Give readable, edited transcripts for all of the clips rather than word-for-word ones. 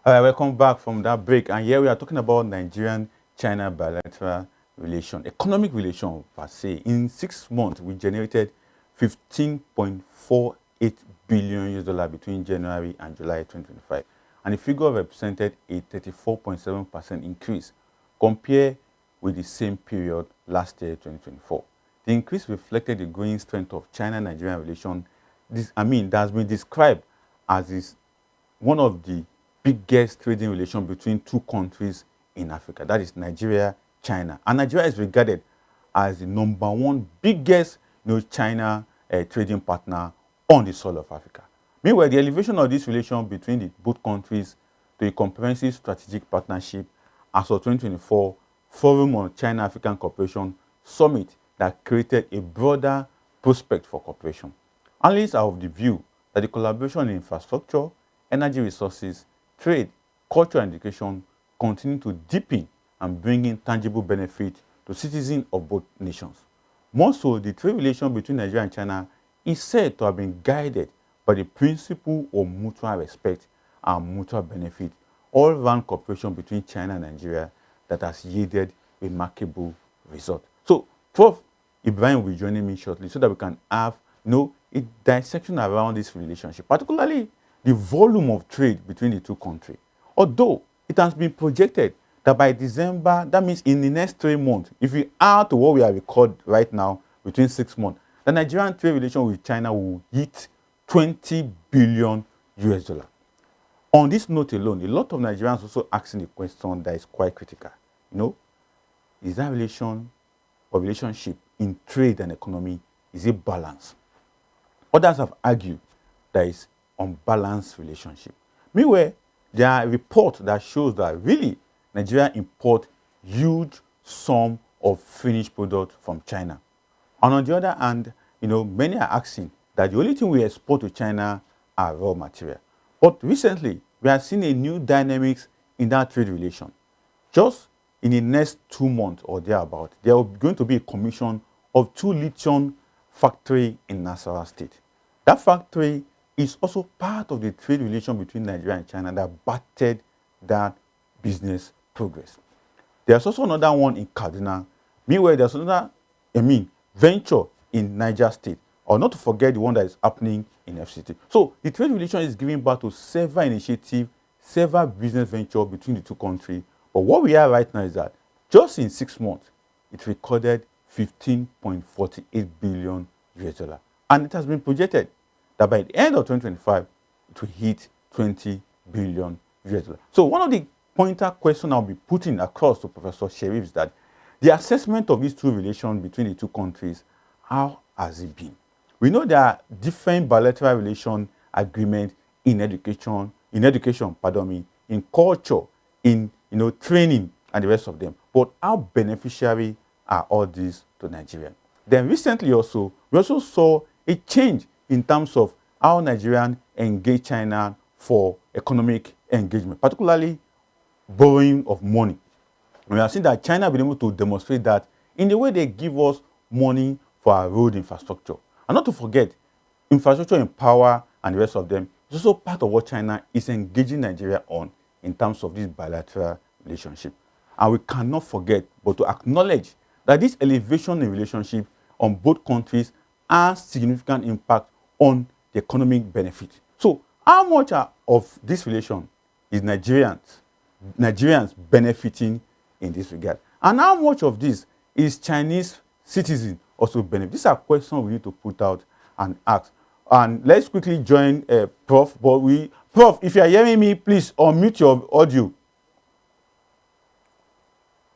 All right, welcome back from that break. And here we are talking about Nigerian-China bilateral relation, economic relation per se. In 6 months, we generated 15.48 billion US dollar between January and July 2025. And the figure represented a 34.7% increase compared with the same period last year, 2024. The increase reflected the growing strength of China-Nigerian relation. That has been described as one of the biggest trading relation between two countries in Africa. That is Nigeria, China. And Nigeria is regarded as the #1 biggest China trading partner on the soil of Africa. Meanwhile, the elevation of this relation between the both countries to a comprehensive strategic partnership as of 2024 Forum on China-African Cooperation Summit that created a broader prospect for cooperation. Analysts are of the view that the collaboration in infrastructure, energy resources, trade, culture, and education continue to deepen and bring in tangible benefit to citizens of both nations. More so, the trade relation between Nigeria and China is said to have been guided by the principle of mutual respect and mutual benefit, all-round cooperation between China and Nigeria that has yielded remarkable results. So, Prof. Ibrahim will be joining me shortly so that we can have a dissection around this relationship, particularly the volume of trade between the two countries. Although it has been projected that by December, that means in the next 3 months, if we add to what we have recorded right now between 6 months, the Nigerian trade relation with China will hit 20 billion US dollar. On this note alone, a lot of Nigerians also asking the question that is quite critical. Is that relationship in trade and economy, is it balanced? Others have argued that it's unbalanced relationship. Meanwhile, there are reports that shows that really Nigeria import huge sum of finished product from China. And on the other hand, many are asking that the only thing we export to China are raw material. But recently, we have seen a new dynamics in that trade relation. Just in the next 2 months or thereabout, there are going to be a commission of 2 lithium factory in Nasarawa State. That factory is also part of the trade relation between Nigeria and China that battered that business progress. There's also another one in Kaduna. Meanwhile, there's another, venture in Niger State, or not to forget the one that is happening in FCT. So the trade relation is giving birth to several initiatives, several business ventures between the two countries. But what we are right now is that just in 6 months, it recorded 15.48 billion US dollar. And it has been projected that by the end of 2025, it will hit 20 billion US dollar. So one of the pointer questions I'll be putting across to Professor Sheriff is that the assessment of these two relations between the two countries, how has it been? We know there are different bilateral relation agreements in education, in culture, in training, and the rest of them. But how beneficiary are all these to Nigeria? Then recently also, we also saw a change in terms of how Nigerians engage China for economic engagement, particularly borrowing of money. We have seen that China has been able to demonstrate that in the way they give us money for our road infrastructure. And not to forget, infrastructure in power and the rest of them is also part of what China is engaging Nigeria on in terms of this bilateral relationship. And we cannot forget but to acknowledge that this elevation in relationship on both countries has significant impact on the economic benefit. So how much of this relation is Nigerians benefiting in this regard? And how much of this is Chinese citizens also benefit? These are questions we need to put out and ask. And let's quickly join Prof. Prof, if you are hearing me, please unmute your audio.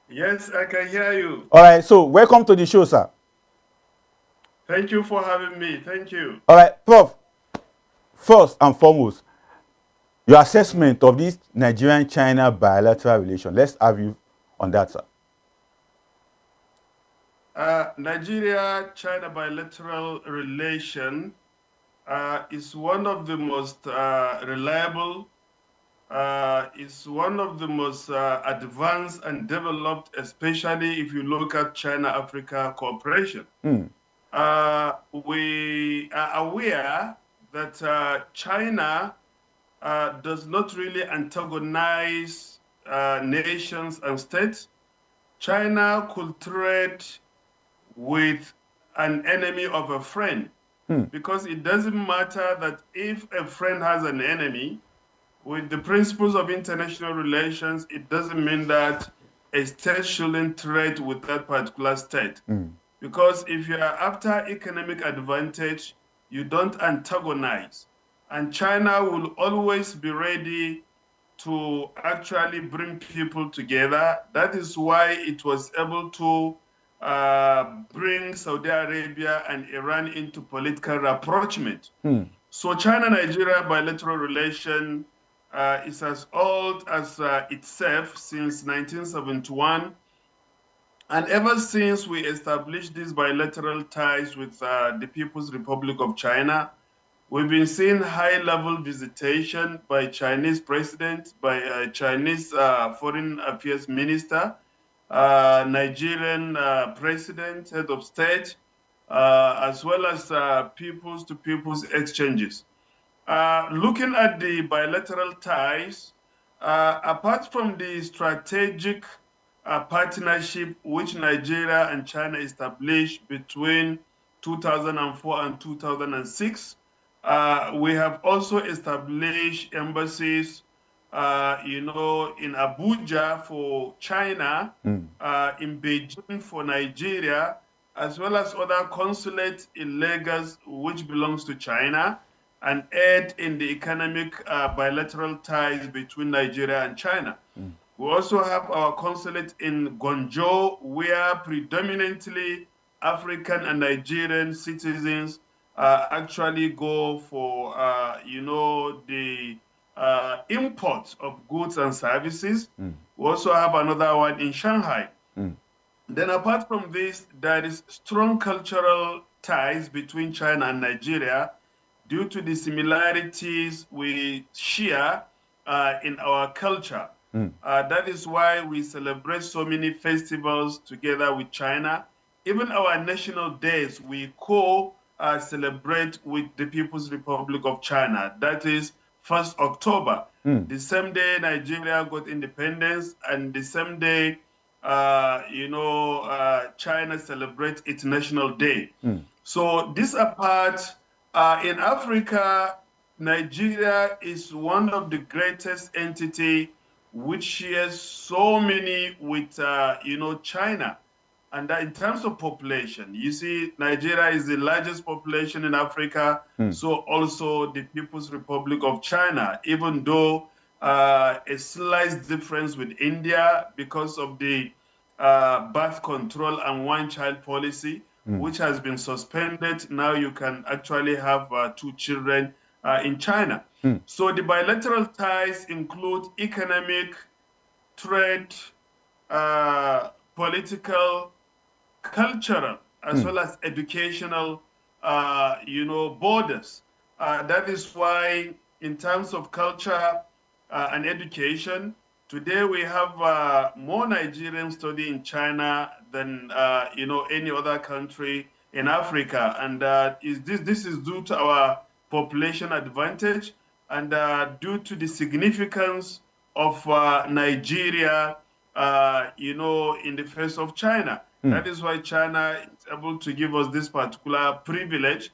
Yes, I can hear you. All right, so welcome to the show, sir. Thank you for having me. Thank you. All right, Prof, first and foremost, your assessment of this Nigerian-China bilateral relation. Let's have you on that, sir. Nigeria-China bilateral relation is one of the most reliable, is one of the most advanced and developed, especially if you look at China-Africa cooperation. We are aware that China does not really antagonize nations and states. China could trade with an enemy of a friend, because it doesn't matter that if a friend has an enemy, with the principles of international relations, it doesn't mean that a state shouldn't trade with that particular state. Because if you are after economic advantage, you don't antagonize. And China will always be ready to actually bring people together. That is why it was able to bring Saudi Arabia and Iran into political rapprochement. So China-Nigeria bilateral relation is as old as itself, since 1971. And ever since we established these bilateral ties with the People's Republic of China, we've been seeing high-level visitation by Chinese president, by Chinese foreign affairs minister, Nigerian president, head of state, as well as peoples-to-peoples exchanges. Looking at the bilateral ties, apart from the strategic partnership which Nigeria and China established between 2004 and 2006, we have also established embassies, in Abuja for China, in Beijing for Nigeria, as well as other consulates in Lagos, which belongs to China, and aid in the economic bilateral ties between Nigeria and China. We also have our consulate in Guangzhou, where predominantly African and Nigerian citizens actually go for, the import of goods and services. We also have another one in Shanghai. Then apart from this, there is strong cultural ties between China and Nigeria due to the similarities we share in our culture. That is why we celebrate so many festivals together with China. Even our national days, we co-celebrate with the People's Republic of China. That is 1st October. The same day Nigeria got independence, and the same day, China celebrates its national day. So this apart, in Africa, Nigeria is one of the greatest entity which shares so many with, China. And in terms of population, you see, Nigeria is the largest population in Africa, so also the People's Republic of China, even though a slight difference with India because of the birth control and one-child policy, which has been suspended. Now you can actually have 2 children in China. So the bilateral ties include economic, trade, political, cultural, as well as educational, borders. That is why, in terms of culture and education, today we have more Nigerians studying in China than any other country in Africa, and this is due to our population advantage and due to the significance of Nigeria, in the face of China. That is why China is able to give us this particular privilege.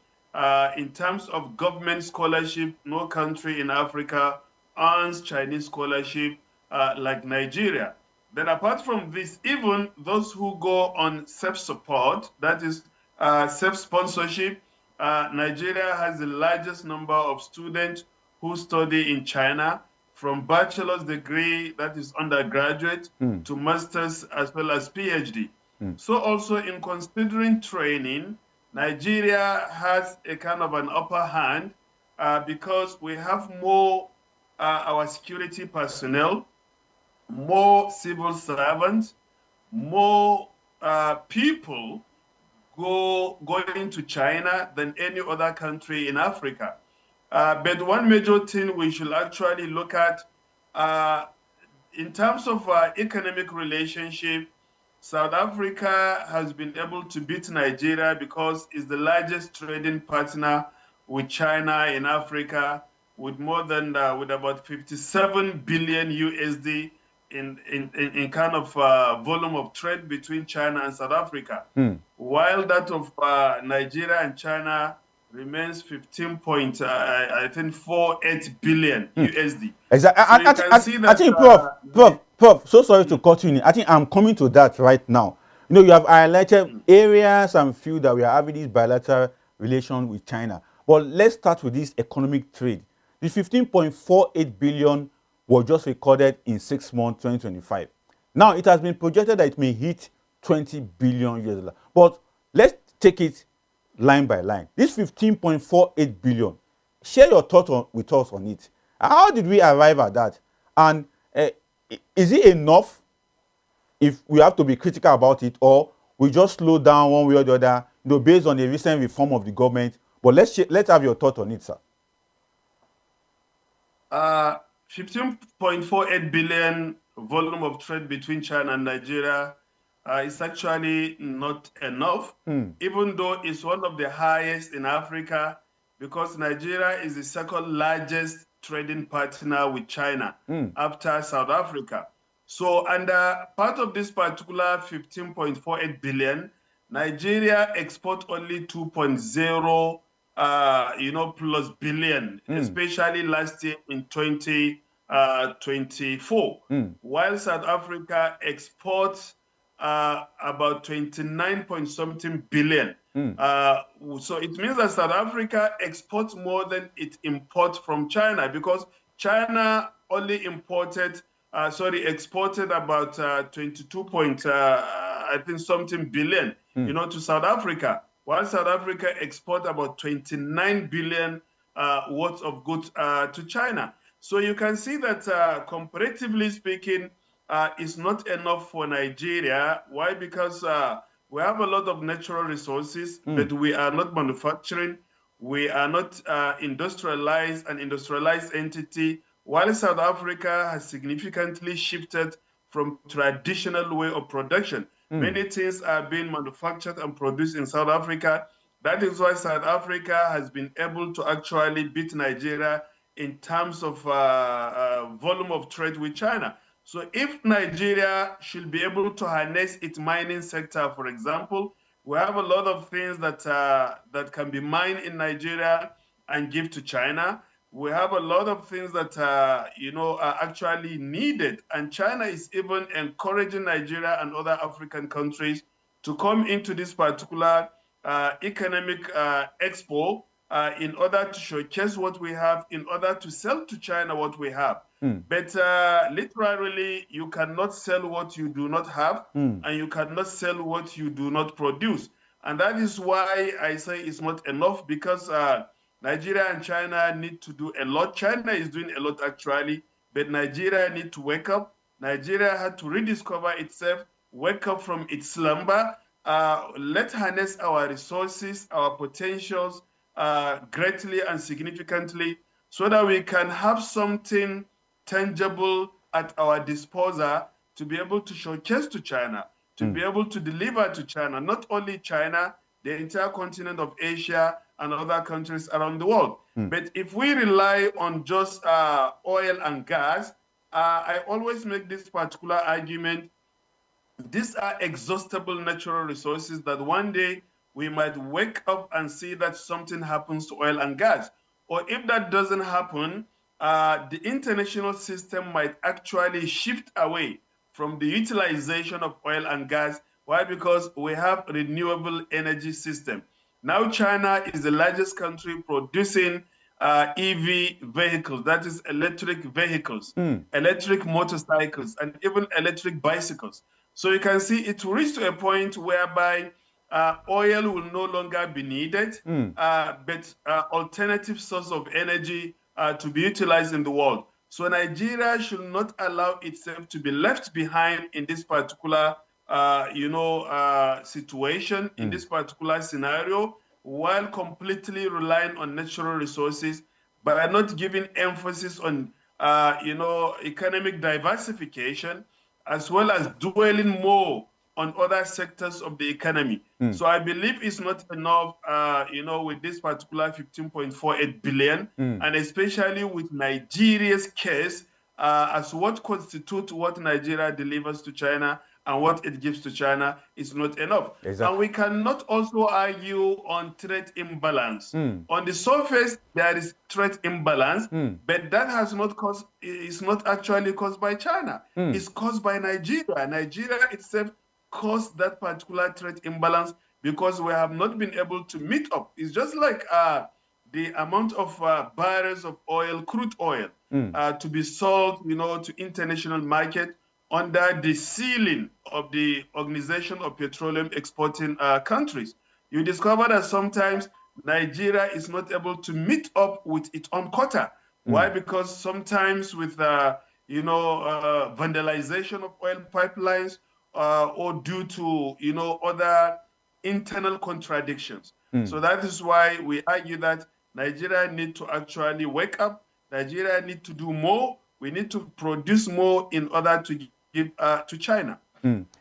In terms of government scholarship, no country in Africa earns Chinese scholarship like Nigeria. Then apart from this, even those who go on self-support, that is self-sponsorship, Nigeria has the largest number of students who study in China, from bachelor's degree, that is undergraduate, to master's as well as PhD. So also in considering training, Nigeria has a kind of an upper hand because we have more our security personnel, more civil servants, more people going to China than any other country in Africa. But one major thing we should actually look at, in terms of economic relationship, South Africa has been able to beat Nigeria because it's the largest trading partner with China in Africa. with more than with about 57 billion USD in kind of volume of trade between China and South Africa, while that of Nigeria and China remains 15 point, I think 48 billion USD. Exactly. So you can see that. I think, Prof, so sorry to cut you in. I think I'm coming to that right now. You know, you have highlighted areas and fields that we are having this bilateral relation with China. But let's start with this economic trade. The 15.48 billion was just recorded in 6 months, 2025. Now, it has been projected that it may hit 20 billion US. But let's take it line by line. This 15.48 billion, share your thoughts with us on it. How did we arrive at that? And is it enough if we have to be critical about it, or we just slow down one way or the other, you know, based on the recent reform of the government? But let's have your thought on it, sir. 15.48 billion volume of trade between China and Nigeria is actually not enough, even though it's one of the highest in Africa, because Nigeria is the second largest trading partner with China after South Africa. So under part of this particular 15.48 billion, Nigeria export only 2.0 plus billion, especially last year in 2024, while South Africa exports about 29 point something billion. So it means that South Africa exports more than it imports from China, because China only exported about 22 point, I think something billion, to South Africa, while South Africa export about 29 billion worth of goods to China. So you can see that comparatively speaking, it's not enough for Nigeria. Why? Because we have a lot of natural resources, but we are not manufacturing. We are not industrialized, an industrialized entity, while South Africa has significantly shifted from traditional way of production. Many things are being manufactured and produced in South Africa. That is why South Africa has been able to actually beat Nigeria in terms of volume of trade with China. So if Nigeria should be able to harness its mining sector, for example, we have a lot of things that can be mined in Nigeria and give to China. We have a lot of things that are actually needed, and China is even encouraging Nigeria and other African countries to come into this particular economic expo in order to showcase what we have, in order to sell to China what we have. But literally, you cannot sell what you do not have, and you cannot sell what you do not produce. And that is why I say it's not enough, because Nigeria and China need to do a lot. China is doing a lot, actually, but Nigeria need to wake up. Nigeria had to rediscover itself, wake up from its slumber. Let's harness our resources, our potentials greatly and significantly, so that we can have something tangible at our disposal to be able to showcase to China, to be able to deliver to China, not only China, the entire continent of Asia and other countries around the world. But if we rely on just oil and gas, I always make this particular argument. These are exhaustible natural resources that one day we might wake up and see that something happens to oil and gas. Or if that doesn't happen, the international system might actually shift away from the utilization of oil and gas. Why? Because we have a renewable energy system. Now China is the largest country producing EV vehicles, that is electric vehicles, electric motorcycles, and even electric bicycles. So you can see it reached to a point whereby oil will no longer be needed, but alternative source of energy to be utilized in the world. So Nigeria should not allow itself to be left behind in this particular situation, in this particular scenario, while completely relying on natural resources, but are not giving emphasis on economic diversification, as well as dwelling more on other sectors of the economy. So I believe it's not enough, with this particular 15.48 billion, and especially with Nigeria's case, as what constitutes what Nigeria delivers to China and what it gives to China is not enough. Exactly. And we cannot also argue on trade imbalance. On the surface, there is trade imbalance, but that is not actually caused by China. It's caused by Nigeria. Nigeria itself caused that particular trade imbalance because we have not been able to meet up. It's just like the amount of barrels of oil, crude oil, to be sold, to international market under the ceiling of the Organization of Petroleum Exporting Countries. You discover that sometimes Nigeria is not able to meet up with its own quota. Why? Because sometimes with vandalization of oil pipelines or due to other internal contradictions. So that is why we argue that Nigeria need to actually wake up. Nigeria need to do more. We need to produce more in order to give to China.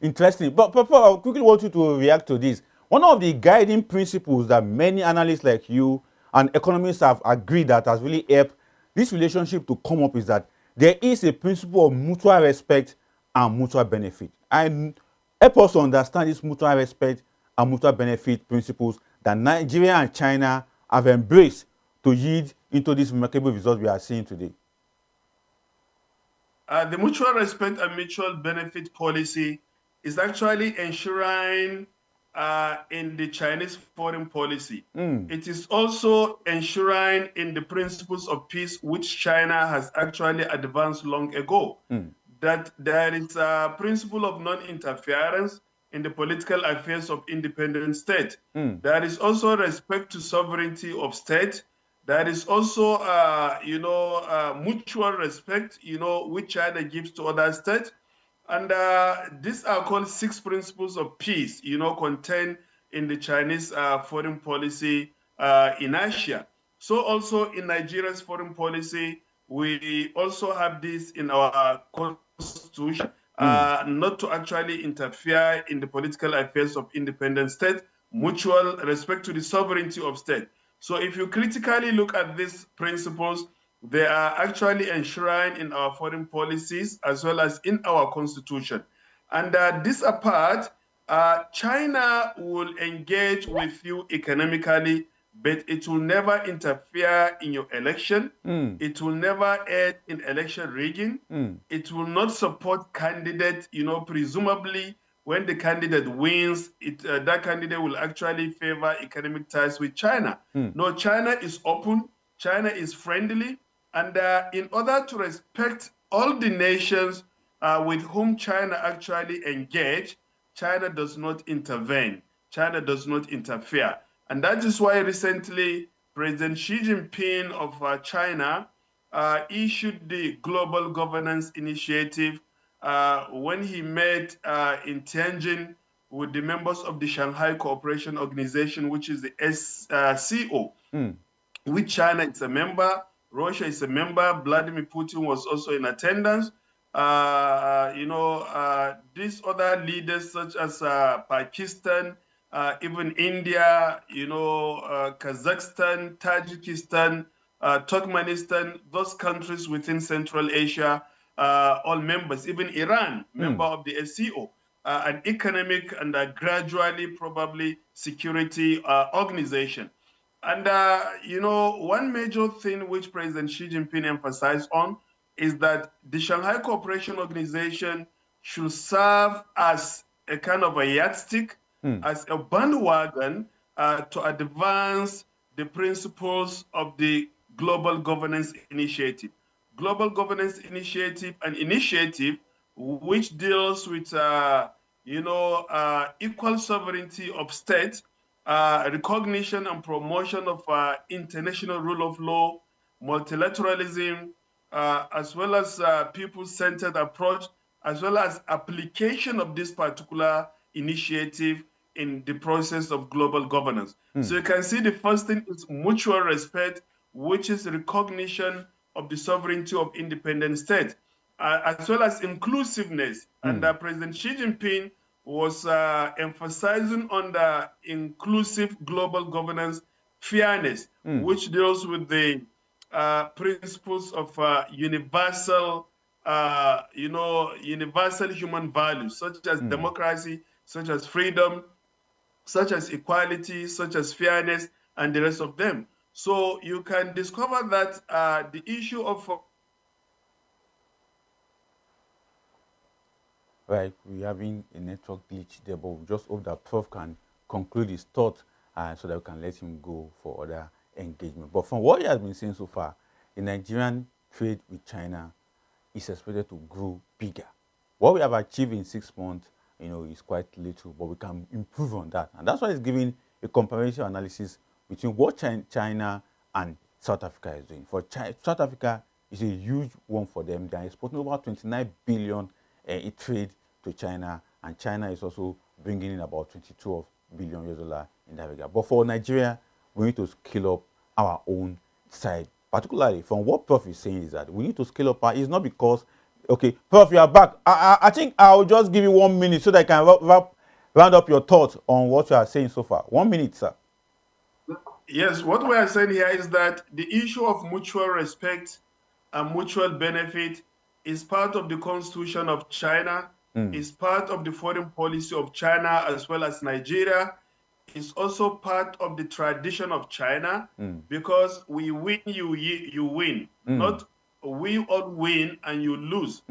Interesting. But Prof, I quickly want you to react to this. One of the guiding principles that many analysts like you and economists have agreed that has really helped this relationship to come up is that there is a principle of mutual respect and mutual benefit. And help us to understand this mutual respect and mutual benefit principles that Nigeria and China have embraced to yield into this remarkable result we are seeing today. The mutual respect and mutual benefit policy is actually enshrined in the Chinese foreign policy. It is also enshrined in the principles of peace, which China has actually advanced long ago. That there is a principle of non-interference in the political affairs of independent state. There is also respect to sovereignty of state. There is also, mutual respect, which China gives to other states. And these are called 6 principles of peace, contained in the Chinese foreign policy in Asia. So also in Nigeria's foreign policy, we also have this in our constitution, not to actually interfere in the political affairs of independent states, mutual respect to the sovereignty of state. So if you critically look at these principles, they are actually enshrined in our foreign policies as well as in our constitution. And this apart, China will engage with you economically, but it will never interfere in your election. It will never aid in election rigging. It will not support candidates, presumably when the candidate wins, that candidate will actually favor economic ties with China. No, China is open, China is friendly, and in order to respect all the nations with whom China actually engage, China does not intervene, China does not interfere. And that is why recently President Xi Jinping of China issued the Global Governance Initiative when he met in Tianjin with the members of the Shanghai Cooperation Organization, which is the SCO, which China is a member, Russia is a member, Vladimir Putin was also in attendance. These other leaders such as Pakistan, even India, Kazakhstan, Tajikistan, Turkmenistan, those countries within Central Asia, all members, even Iran, member of the SCO, an economic and gradually probably security organization. And, one major thing which President Xi Jinping emphasized on is that the Shanghai Cooperation Organization should serve as a kind of a yardstick, as a bandwagon to advance the principles of the Global Governance Initiative. Global Governance Initiative, an initiative which deals with, equal sovereignty of states, recognition and promotion of international rule of law, multilateralism, as well as people-centered approach, as well as application of this particular initiative in the process of global governance. So you can see the first thing is mutual respect, which is recognition of the sovereignty of independent states, as well as inclusiveness. And President Xi Jinping was emphasizing on the inclusive global governance fairness, which deals with the principles of universal, universal human values, such as democracy, such as freedom, such as equality, such as fairness, and the rest of them. So you can discover that the issue of Right, we're having a network glitch there, but we just hope that Prof can conclude his thought so that we can let him go for other engagement. But from what he has been saying so far, the Nigerian trade with China is expected to grow bigger. What we have achieved in 6 months, is quite little, but we can improve on that. And that's why it's giving a comparative analysis between what China and South Africa is doing. For South Africa, it's a huge one for them. They are exporting over 29 billion in trade to China, and China is also bringing in about 22 billion US dollar in that regard. But for Nigeria, we need to scale up our own side, particularly from what Prof is saying is that we need to scale up. It's not because, okay, Prof, you are back. I think I'll just give you 1 minute so that I can round up your thoughts on what you are saying so far. 1 minute, sir. Yes, what we are saying here is that the issue of mutual respect and mutual benefit is part of the constitution of China, is part of the foreign policy of China as well as Nigeria. It's also part of the tradition of China because we win, you win, not we all win and you lose.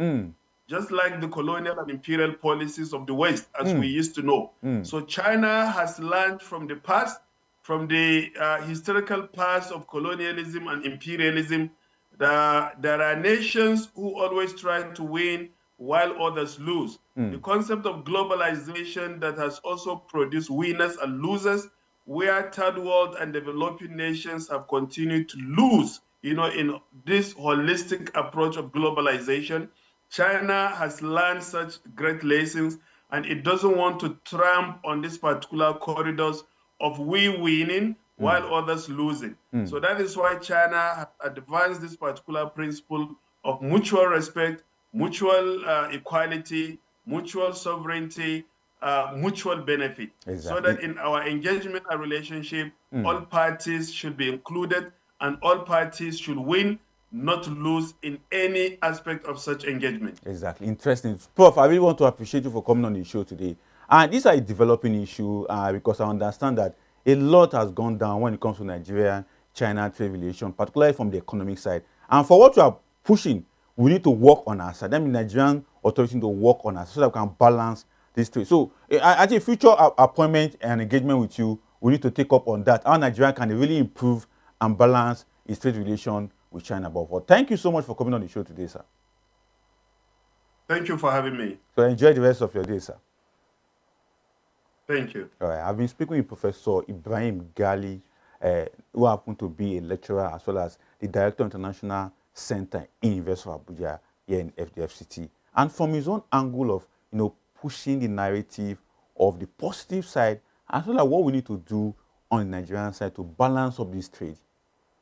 Just like the colonial and imperial policies of the West, as we used to know. So China has learned from the past, from the historical past of colonialism and imperialism. There are nations who always try to win while others lose. The concept of globalization that has also produced winners and losers, where third world and developing nations have continued to lose, in this holistic approach of globalization. China has learned such great lessons, and it doesn't want to tramp on these particular corridors of we winning while others losing. So that is why China has advanced this particular principle of mutual respect, mutual equality, mutual sovereignty, mutual benefit. Exactly. So that in our engagement and relationship, all parties should be included and all parties should win, not lose in any aspect of such engagement. Exactly. Interesting. Prof, I really want to appreciate you for coming on the show today. And these are a developing issue because I understand that a lot has gone down when it comes to Nigeria-China trade relation, particularly from the economic side. And for what you are pushing, we need to work on our side. That means Nigerian authorities need to work on us so that we can balance this trade. So I think future appointment and engagement with you, we need to take up on that. How Nigeria can really improve and balance its trade relation with China. But thank you so much for coming on the show today, sir. Thank you for having me. So enjoy the rest of your day, sir. Thank you. All right. I've been speaking with Professor Ibrahim Ghali, who happened to be a lecturer as well as the Director of International Center in University of Abuja here in FDFCT. And from his own angle of, pushing the narrative of the positive side, as well as what we need to do on the Nigerian side to balance up this trade,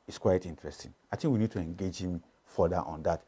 is quite interesting. I think we need to engage him further on that.